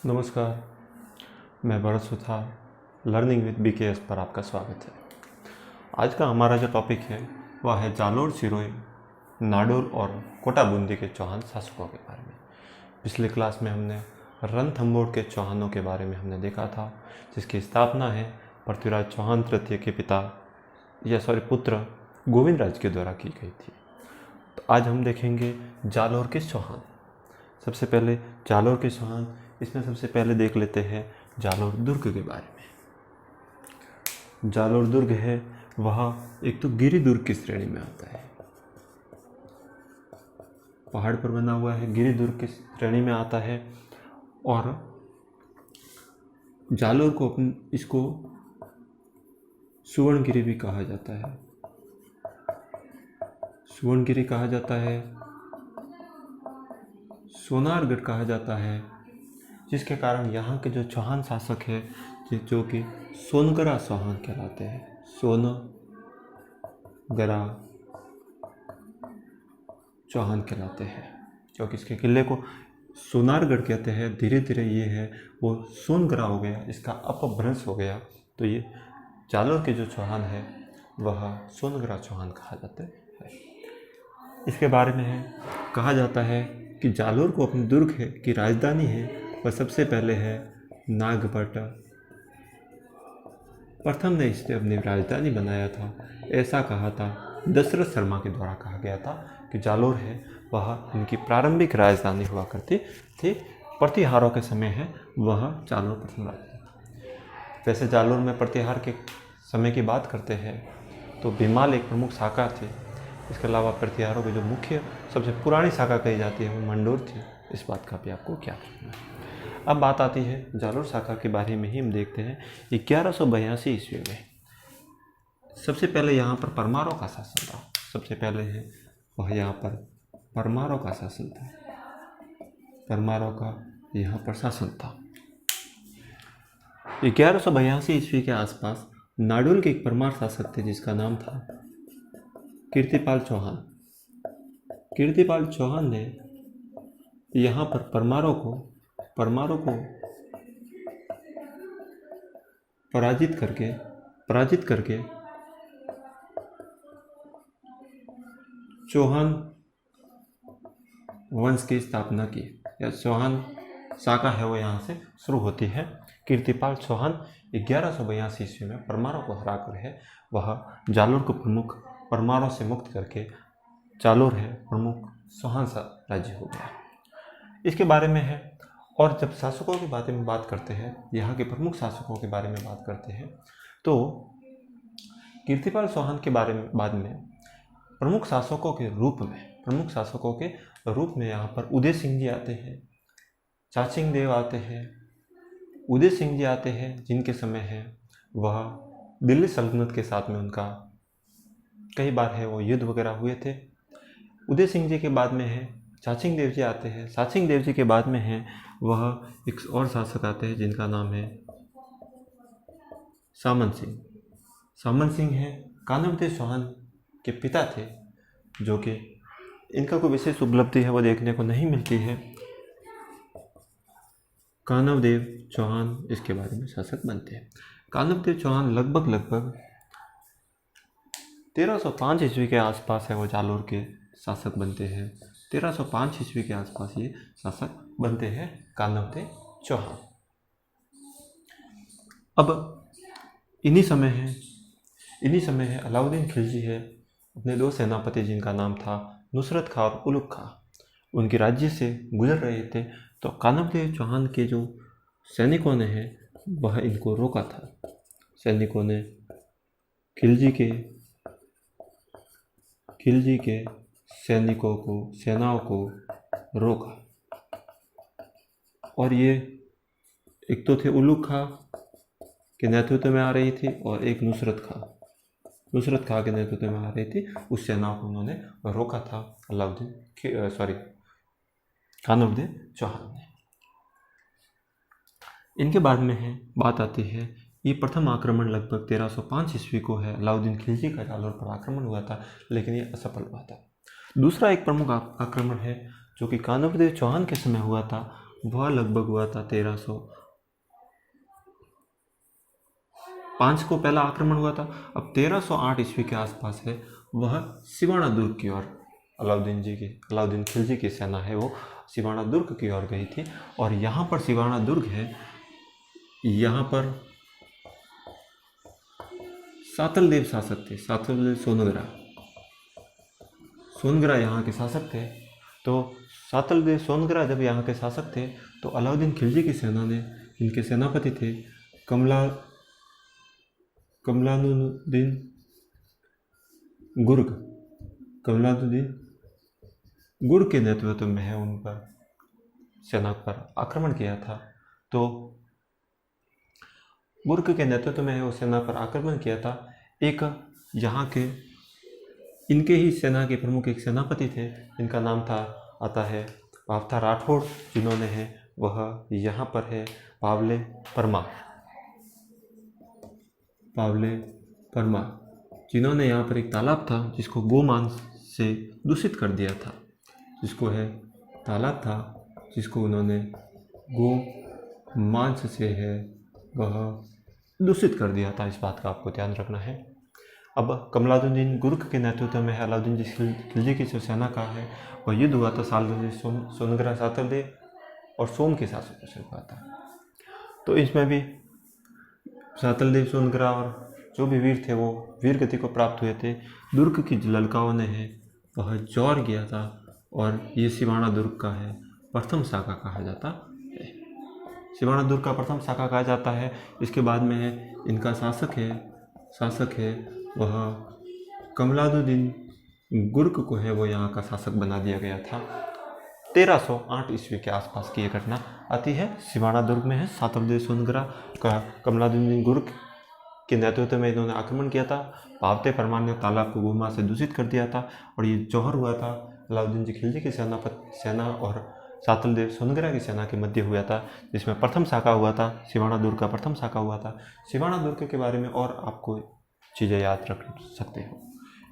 नमस्कार, मैं Bharat Suthar learning with BKS पर आपका स्वागत है। आज का हमारा जो टॉपिक है वह है जालोर सिरोही, नाडोल और कोटा बूंदी के चौहान शासकों के बारे में। पिछले क्लास में हमने रणथंभौर के चौहानों के बारे में हमने देखा था, जिसकी स्थापना है पृथ्वीराज चौहान तृतीय के पुत्र गोविंदराज के द्वारा की गई थी। तो आज हम देखेंगे जालोर के चौहान। सबसे पहले जालोर के चौहान, इसमें सबसे पहले देख लेते हैं जालोर दुर्ग के बारे में। जालोर दुर्ग है वह एक तो गिरि दुर्ग की श्रेणी में आता है, पहाड़ पर बना हुआ है, गिरि दुर्ग की श्रेणी में आता है। और जालोर को इसको सुवर्णगिरी भी कहा जाता है, सुवर्णगिरी कहा जाता है, सोनारगढ़ कहा जाता है, जिसके कारण यहाँ के जो चौहान शासक है जो कि सोनगरा चौहान कहलाते हैं, सोनगरा चौहान कहलाते हैं, क्योंकि इसके किले को सोनारगढ़ कहते हैं। धीरे धीरे ये है वो सोनगरा हो गया, इसका अपभ्रंश हो गया, तो ये जालोर के जो चौहान है वह सोनगरा चौहान कहा जाता है। इसके बारे में है कहा जाता है कि जालोर को अपनी दुर्ग है की राजधानी है वह सबसे पहले है नागभट्ट प्रथम ने इसे अपनी राजधानी बनाया था। ऐसा कहा था दशरथ शर्मा के द्वारा कहा गया था कि जालोर है वह इनकी प्रारंभिक राजधानी हुआ करती थी। प्रतिहारों के समय है वह जालोर प्रथम राजधानी। वैसे जालोर में प्रतिहार के समय की बात करते हैं तो भीमाल एक प्रमुख शाखा थी। इसके अलावा प्रतिहारों की जो मुख्य सबसे पुरानी शाखा कही जाती है वो मंडोर थी। इस बात का भी आपको क्या करना है। अब बात आती है जालोर शाखा के बारे में ही हम देखते हैं। 1182 ईस्वी में सबसे पहले यहाँ पर परमारों का शासन था। सबसे पहले है वह यहाँ पर परमारों का शासन था, परमारों का यहाँ पर शासन था। 1182 ईस्वी के आसपास नाडोल के एक परमार शासक थे जिसका नाम था कीर्तिपाल चौहान। कीर्तिपाल चौहान ने यहाँ पर परमारों को पराजित करके चौहान वंश की स्थापना की, या चौहान शाखा है वो यहाँ से शुरू होती है। कीर्तिपाल चौहान 1182 ईस्वी में परमारों को हराकर है वह जालोर को प्रमुख परमारों से मुक्त करके जालोर है प्रमुख चौहान सा राज्य हो गया। इसके बारे में है। और जब शासकों के बारे में बात करते हैं, यहाँ के प्रमुख शासकों के बारे में बात करते हैं, तो कीर्तिपाल चौहान के बारे में बाद में प्रमुख शासकों के रूप में यहाँ पर उदय सिंह जी आते हैं, चाचिंग देव आते हैं, उदय सिंह जी आते हैं, जिनके समय है वह दिल्ली सल्तनत के साथ में उनका कई बार है वो युद्ध वगैरह हुए थे। उदय सिंह जी के बाद में है चाचिंग देव जी आते हैं। चाचिंग देव जी के बाद में है वह एक और शासक आते हैं जिनका नाम है सामन सिंह। सामन सिंह है कानवदेव चौहान के पिता थे, जो कि इनका कोई विशेष उपलब्धि है वो देखने को नहीं मिलती है। कानवदेव चौहान इसके बारे में शासक बनते हैं। कानवदेव चौहान लगभग 1305 ईस्वी के आसपास है वो जालोर के शासक बनते हैं। 1305 ईस्वी के आसपास ये शासक बनते हैं कानवदेव चौहान। अब इन्हीं समय है अलाउद्दीन खिलजी है, अपने दो सेनापति जिनका नाम था नुसरत खां और उलुग खां, उनके राज्य से गुजर रहे थे। तो कानवदेव चौहान के जो सैनिकों ने है वह इनको रोका था। सैनिकों ने खिलजी के सेनाओं को रोका। और ये एक तो थे उलुग खां के नेतृत्व में आ रही थी और एक नुसरत खां के नेतृत्व में आ रही थी। उस सेनाओं को उन्होंने रोका था कानवदेव चौहान ने। इनके बाद में है बात आती है, ये प्रथम आक्रमण लगभग 1305 ईस्वी को है। अलाउद्दीन खिलजी का जालोर पर आक्रमण हुआ था, लेकिन ये असफल हुआ था। दूसरा एक प्रमुख आक्रमण है जो कि कानवदेव चौहान के समय हुआ था, वह लगभग हुआ था 1305 को पहला आक्रमण हुआ था। अब 1308 ईस्वी के आसपास है वह सिवाना दुर्ग की ओर अलाउद्दीन खिलजी की सेना है वो सिवाना दुर्ग की ओर गई थी। और यहाँ पर सिवाना दुर्ग है, यहाँ पर सातलदेव शासक थे, सातलदेव सोनग्रा यहाँ के शासक थे। तो सातलदेव सोनग्रा जब यहाँ के शासक थे तो अलाउद्दीन खिलजी की सेना ने, इनके सेनापति थे कमलानुद्दीन गुर्ग के नेतृत्व में है उन पर सेना पर आक्रमण किया था। तो गुर्ग के नेतृत्व में है वो सेना पर आक्रमण किया था। एक यहाँ के इनके ही सेना के प्रमुख एक सेनापति थे, इनका नाम आता है वावथा राठौड़, जिन्होंने है वह यहाँ पर है पावले परमा, जिन्होंने यहाँ पर एक तालाब था जिसको गोमांस से दूषित कर दिया था, जिसको उन्होंने गोमांस से है वह दूषित कर दिया था। इस बात का आपको ध्यान रखना है। अब कमलानुद्दीन गुर्ग के नेतृत्व में है अलाउद्दीन खिलजी की जो सेना का है वह युद्ध हुआ था सोनग्रा सातलदेव और सोम के शासकों से हुआ था। तो इसमें भी सातलदेव सोनग्रा और जो भी वीर थे वो वीर गति को प्राप्त हुए थे। दुर्ग की ललकाओं ने है वह जौर किया था और ये सिवाना दुर्ग का है प्रथम शाखा कहा जाता है। सिवाना दुर्ग का प्रथम शाखा कहा जाता है। इसके बाद में है इनका शासक है वह कमलानुद्दीन गुर्ग को है वो यहाँ का शासक बना दिया गया था। 1308 ईस्वी के आसपास की ये घटना आती है। सिवाना दुर्ग में है सातलदेव सोनग्रा का कमलानुद्दीन गुर्ग के नेतृत्व में इन्होंने आक्रमण किया था। पावते परमार ने तालाब को गोमा से दूषित कर दिया था और ये जौहर हुआ था अलाउद्दीन खिलजी की सेना और सातलदेव सोनग्रा की सेना के मध्य हुआ था, जिसमें प्रथम शाखा हुआ था सिवाना दुर्ग का प्रथम शाखा हुआ था। सिवाना दुर्ग के बारे में और आपको चीज़ें याद रख सकते हो।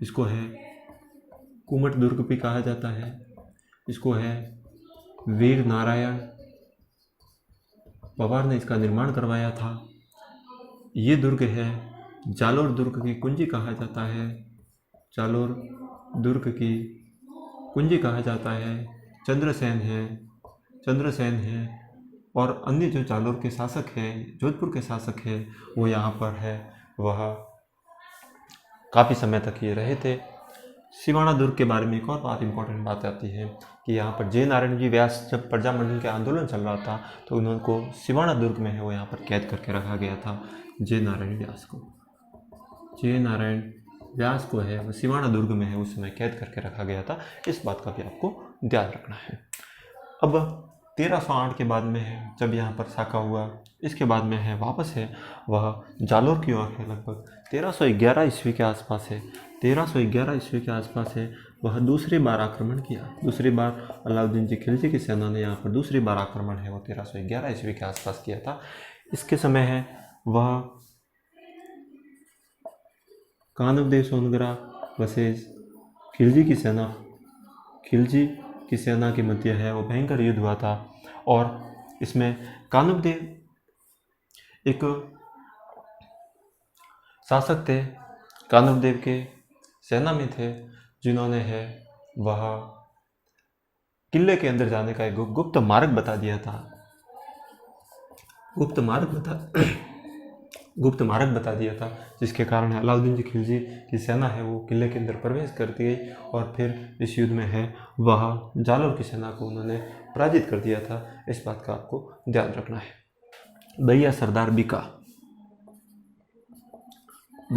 इसको है कुमट दुर्ग भी कहा जाता है, इसको है वीर नारायण पवार ने इसका निर्माण करवाया था। ये दुर्ग है जालोर दुर्ग की कुंजी कहा जाता है, जालोर दुर्ग की कुंजी कहा जाता है। चंद्रसेन है और अन्य जो जालोर के शासक हैं, जोधपुर के शासक हैं, वो यहाँ पर है वह काफ़ी समय तक ये रहे थे। सिवाना दुर्ग के बारे में एक और बात इंपॉर्टेंट बात आती है कि यहाँ पर जय नारायण जी व्यास जब प्रजामंडल के आंदोलन चल रहा था तो उनको सिवाना दुर्ग में है वो यहाँ पर कैद करके रखा गया था। जय नारायण व्यास को है वो सिवाना दुर्ग में है उस समय कैद करके रखा गया था। इस बात का भी आपको ध्यान रखना है। अब 1308 के बाद में है जब यहाँ पर शाखा हुआ, इसके बाद में है वापस है वह जालोर की ओर है। लगभग 1311 ईस्वी के आसपास है, 1311 ईस्वी के आसपास है वह दूसरी बार आक्रमण किया। दूसरी बार अलाउद्दीन खिलजी की सेना ने यहाँ पर दूसरी बार आक्रमण है वो 1311 ईस्वी के आसपास किया था। इसके समय है वह कानवदेव सोनग्रा वसेज खिलजी की सेना के मध्य है वो भयंकर युद्ध हुआ था। और इसमें कानवदेव एक शासक थे, कानवदेव के सेना में थे, जिन्होंने है वह किले के अंदर जाने का एक गुप्त मार्ग बता दिया था। गुप्त मार्ग बता दिया था, जिसके कारण अलाउद्दीन खिलजी की सेना है वो किले के अंदर प्रवेश करती गई और फिर इस युद्ध में है वह जालोर की सेना को उन्होंने पराजित कर दिया था। इस बात का आपको ध्यान रखना है। दैया सरदार बीका तो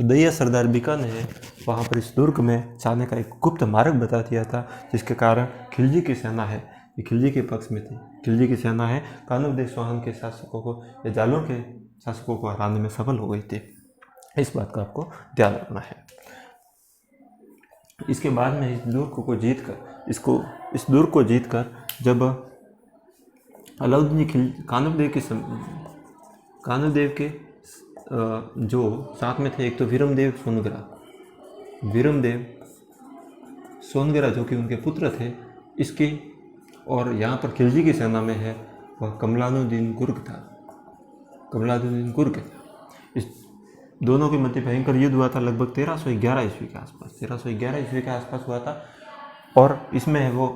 दैया सरदार बीका ने वहाँ पर इस दुर्ग में जाने का एक गुप्त मार्ग बता दिया था, जिसके कारण खिलजी की सेना है ये खिलजी के पक्ष में थी। खिलजी की सेना है कानवदेव चौहान के शासकों को या जालोर के शासकों को हराने में सफल हो गई थी। इस बात का आपको ध्यान रखना है। इसके बाद में इस दुर्ग को जीतकर जब अलाउद्दीन कानवदेव के जो साथ में थे, एक तो वीरमदेव सोनगरा जो कि उनके पुत्र थे इसके, और यहाँ पर खिलजी की सेना में है वह कमलानुद्दीन गुर्ग। इस दोनों के मध्य भयंकर युद्ध हुआ था लगभग 1311 ईस्वी के आसपास, 1311 ईस्वी के आसपास हुआ था। और इसमें वो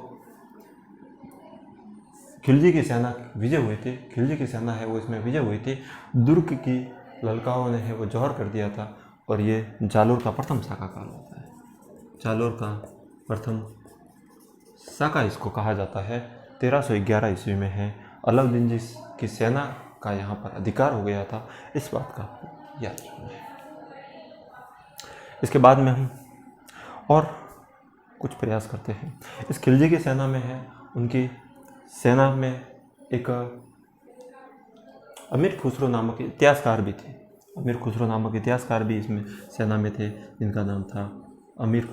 खिलजी की सेना विजय हुए थे, खिलजी की सेना है वो इसमें विजय हुई थी। दुर्ग की ललकाओं ने है वो जौहर कर दिया था, और ये जालोर का प्रथम शाका काल होता है। जालोर का प्रथम शाका इसको कहा जाता है। 1311 ईस्वी में है, अलाउद्दीन जी की सेना का यहाँ पर अधिकार हो गया था, इस बात का याद रखना है। इसके बाद में हम और कुछ प्रयास करते हैं। इस खिलजी की सेना में है, उनकी सेना में एक अमीर खुसरो नामक इतिहासकार भी थे। अमीर खुसरो नामक इतिहासकार भी इसमें सेना में थे, जिनका नाम था अमीर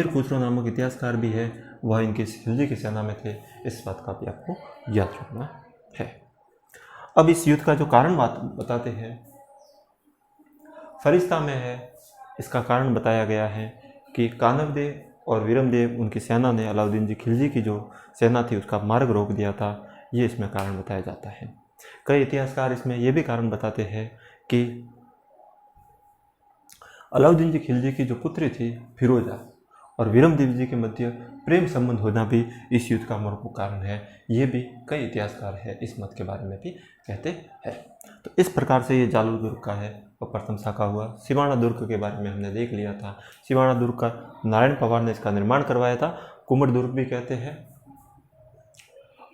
खुसरो नामक इतिहासकार भी है, वह इनके खिलजी की सेना में थे। इस बात का भी आपको याद रखना है। अब इस युद्ध का जो कारण बताते हैं, फरिश्ता में है, इसका कारण बताया गया है कि कानवदेव और वीरमदेव उनकी सेना ने अलाउद्दीन जी खिलजी की जो सेना थी उसका मार्ग रोक दिया था, ये इसमें कारण बताया जाता है। कई इतिहासकार इसमें यह भी कारण बताते हैं कि अलाउद्दीन जी खिलजी की जो पुत्री थी फिरोजा और वीरमदेव जी के मध्य प्रेम संबंध होना भी इस युद्ध का प्रमुख कारण है। ये भी कई इतिहासकार है इस मत के बारे में भी कहते हैं। तो इस प्रकार से ये जालोर दुर्ग का है वो प्रथम शाखा हुआ। सिवाना दुर्ग के बारे में हमने देख लिया था। सिवाना दुर्ग का नारायण पवार ने इसका निर्माण करवाया था, कुमड़ दुर्ग भी कहते हैं,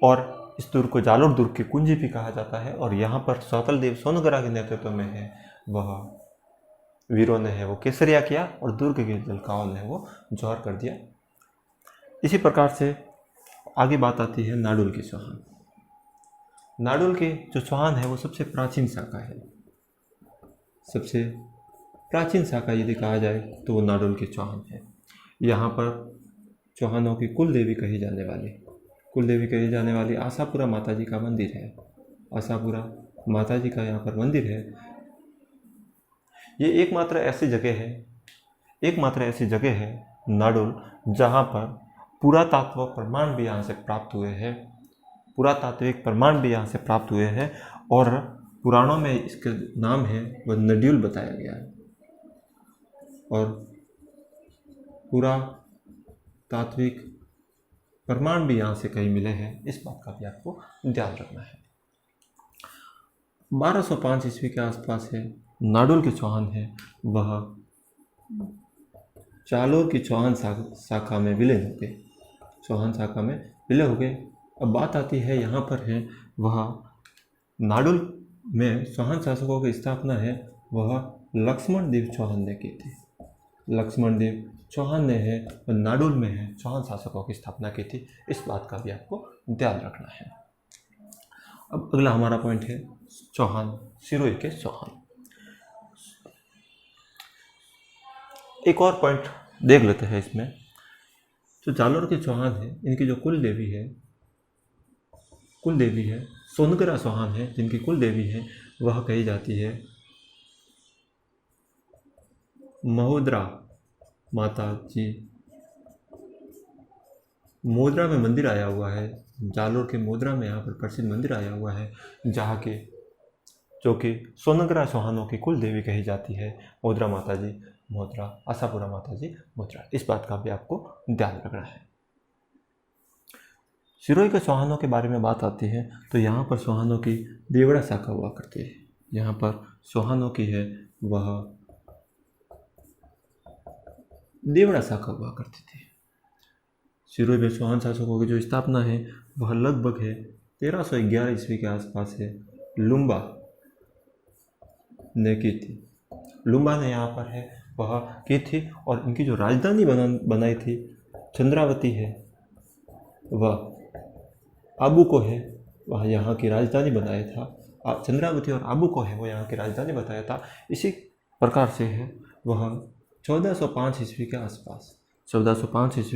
और इस दुर्ग को जालोर दुर्ग की कुंजी भी कहा जाता है। और यहाँ पर सौतल देव सोनगरा के नेतृत्व में है वह वीरों ने है वो केसरिया किया और दुर्ग के ललकाओं ने वो जौहर कर दिया। इसी प्रकार से आगे बात आती है नाडुल के चौहान। नाडुल के जो चौहान है वो सबसे प्राचीन शाखा है। सबसे प्राचीन शाखा यदि कहा जाए तो वो नाडुल के चौहान है। यहाँ पर चौहानों की कुल देवी कही जाने वाली आशापुरा माता जी का मंदिर है। आशापुरा माता जी का यहाँ पर मंदिर है। ये एकमात्र ऐसी जगह है नाडुल जहाँ पर पुरातात्विक प्रमाण भी यहाँ से प्राप्त हुए हैं और पुराणों में इसका नाम है वह नड्यूल बताया गया है। और पुरातात्विक प्रमाण भी यहाँ से कई मिले हैं, इस बात का भी आपको ध्यान रखना है। 1205 ईस्वी के आसपास है नाडुल के चौहान है वह जालोर की चौहान शाखा में विलीन हो गए। अब बात आती है यहाँ पर है वह नाडुल में चौहान शासकों की स्थापना है वह लक्ष्मण देव चौहान ने की थी। लक्ष्मण देव चौहान ने है वह नाडुल में है चौहान शासकों की स्थापना की थी, इस बात का भी आपको ध्यान रखना है। अब अगला हमारा पॉइंट है चौहान, सिरोही के चौहान। एक और पॉइंट देख लेते हैं इसमें। जो जालोर के चौहान है इनकी जो कुल देवी है सोनगरा चौहान है, जिनकी कुल देवी है वह कही जाती है महोदरा माता जी। मोदरा में मंदिर आया हुआ है, जालोर के मोदरा में यहाँ पर प्रसिद्ध मंदिर आया हुआ है जहाँ के जो कि सोनगरा चौहानों की कुल देवी कही जाती है मोदरा माता जी, मोदरा आशापुरा माता जी मोदरा। इस बात का भी आपको ध्यान रखना है। सिरोही के चौहानों के बारे में बात आती है तो यहाँ पर चौहानों की देवड़ा शाखा हुआ करती है। यहाँ पर चौहानों की है वह देवड़ा शाखा हुआ करती थी। सिरोही में चौहान शासकों की जो स्थापना है वह लगभग है 1311 ईस्वी के आसपास है लुम्बा ने की थी। लुम्बा ने यहाँ पर है वह की थी और इनकी जो राजधानी बनाई थी चंद्रावती है वह आबू को है वह यहाँ की राजधानी बनाया था। चंद्रावती और आबू को है वो यहाँ की राजधानी बताया था। इसी प्रकार से है वह 1405 ईस्वी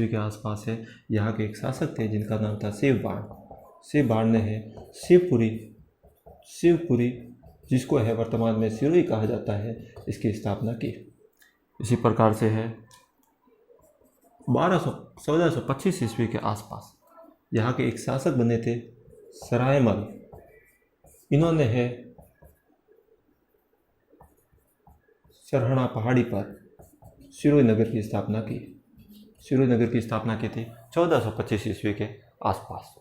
के आसपास है यहाँ के एक शासक थे जिनका नाम था शिव बाण ने है शिवपुरी शिवपुरी, जिसको है वर्तमान में सिरोही कहा जाता है, इसकी स्थापना की। इसी प्रकार से है 1425 ईस्वी के आसपास यहाँ के एक शासक बने थे सरायमल। इन्होंने है सरहना पहाड़ी पर सिरोही नगर की स्थापना की। सिरोही नगर की स्थापना की थी 1425 ईस्वी के आसपास।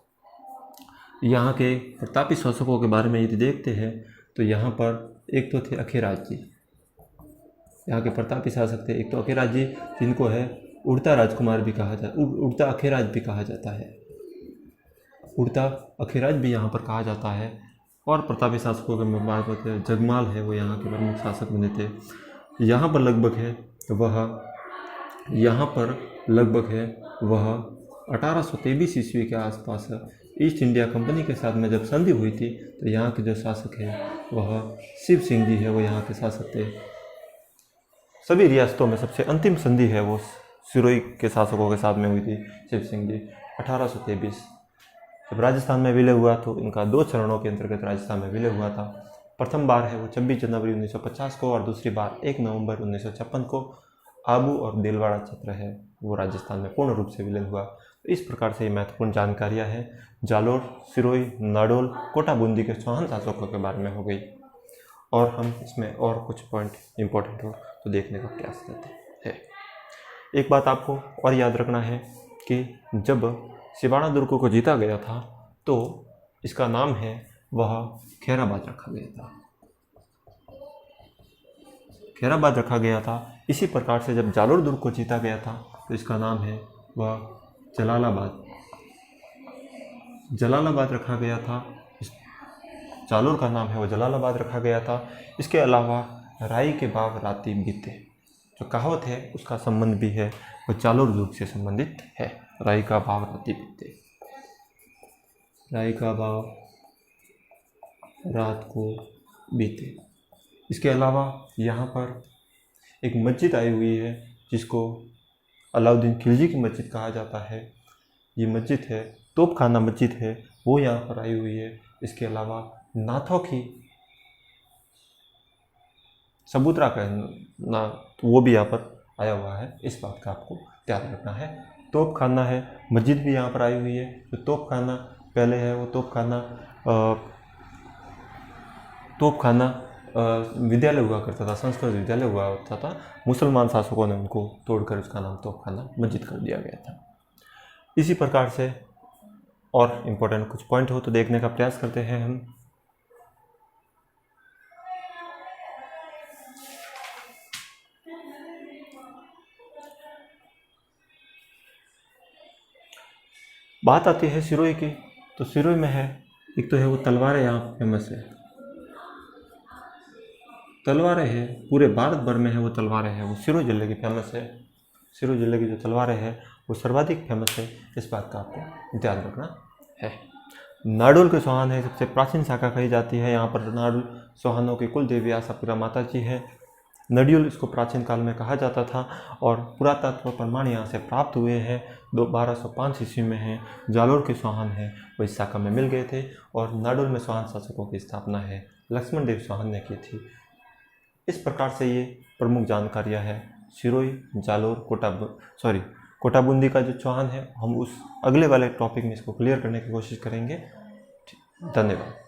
यहाँ के प्रतापी शासकों के बारे में यदि देखते हैं तो यहाँ पर एक तो थे अखेराज जी। यहाँ के प्रतापी शासक थे एक तो अखेराज जी, जिनको है उड़ता राजकुमार भी कहा जाता, उड़ता अखेराज भी कहा जाता है। उड़ता अखेराज भी यहाँ पर कहा जाता है। और प्रतापी शासकों के बात होते हैं, जगमाल है वो यहाँ के प्रमुख शासक बने थे। यहाँ पर लगभग है वह 1823 ईस्वी के आसपास ईस्ट इंडिया कंपनी के साथ में जब संधि हुई थी तो यहाँ के जो शासक है वह शिव सिंह जी है, वो यहाँ के शासक थे। सभी रियासतों में सबसे अंतिम संधि है वो सिरोही के शासकों के साथ में हुई थी, शिव सिंह जी 1823। जब राजस्थान में विलय हुआ तो इनका 2 चरणों के अंतर्गत राजस्थान में विलय हुआ था। प्रथम बार है वो 26 जनवरी 1950 को और दूसरी बार 1 नवंबर 1956 को आबू और दिलवाड़ा क्षेत्र है वो राजस्थान में पूर्ण रूप से विलय हुआ। तो इस प्रकार से ये महत्वपूर्ण जानकारियाँ हैं जालोर, सिरोही, नाडोल, कोटा बूंदी के चौहान शासकों के बारे में हो गई। और हम इसमें और कुछ पॉइंट इम्पोर्टेंट हो तो देखने का प्रयास करते हैं। एक बात आपको और याद रखना है कि जब सिवाड़ा दुर्ग को जीता गया था तो इसका नाम है वह खैराबाद रखा गया था। खैराबाद रखा गया था। इसी प्रकार से जब जालोर दुर्ग को जीता गया था तो इसका नाम है वह जलालाबाद रखा गया था। जालोर का नाम है वो जलालाबाद रखा गया था। इसके अलावा राई के बाग राती बीते जो कहावत है उसका संबंध भी है वो जालोर दुर्ग से संबंधित है। राई का बाग राती बीते, राई का बाग रात को बीते। इसके अलावा यहाँ पर एक मस्जिद आई हुई है जिसको अलाउद्दीन खिलजी की मस्जिद कहा जाता है। ये मस्जिद है तोपखाना मस्जिद है वो यहाँ पर आई हुई है। इसके अलावा नाथों की सबूतरा का ना वो भी यहाँ पर आया हुआ है। इस बात का आपको ध्यान रखना है। तोपखाना है, मस्जिद भी यहाँ पर आई हुई है। जो तोपखाना पहले है वो तोपखाना विद्यालय हुआ करता था, संस्कृत विद्यालय हुआ करता था। मुसलमान शासकों ने उनको तोड़कर उसका नाम तोपखाना मस्जिद कर दिया गया था। इसी प्रकार से और इम्पोर्टेंट कुछ पॉइंट हो तो देखने का प्रयास करते हैं हम। बात आती है सिरोही की, तो सिरोही में है एक तो है वो तलवारें यहाँ फेमस है। तलवारें है पूरे भारत भर में है वो तलवारें है वो सिरोही जिले की फेमस है। सिरोही जिले की जो तलवारें है वो सर्वाधिक फेमस है। इस बात का आपको ध्यान रखना है। नाडोल के चौहान है सबसे प्राचीन शाखा कही जाती है। यहाँ पर नाडोल चौहानों की कुल देवी आशापुरा माता जी है। नडियोल इसको प्राचीन काल में कहा जाता था और पुरातत्व प्रमाण यहाँ से प्राप्त हुए हैं। 1205 ईस्वी में है जालोर के चौहान है वो इस शाखा में मिल गए थे। और नाडोल में चौहान शासकों की स्थापना है लक्ष्मण देव चौहान ने की थी। इस प्रकार से ये प्रमुख जानकारियाँ हैं सिरोही, जालोर, कोटा बूंदी का जो चौहान है। हम उस अगले वाले टॉपिक में इसको क्लियर करने की कोशिश करेंगे। धन्यवाद।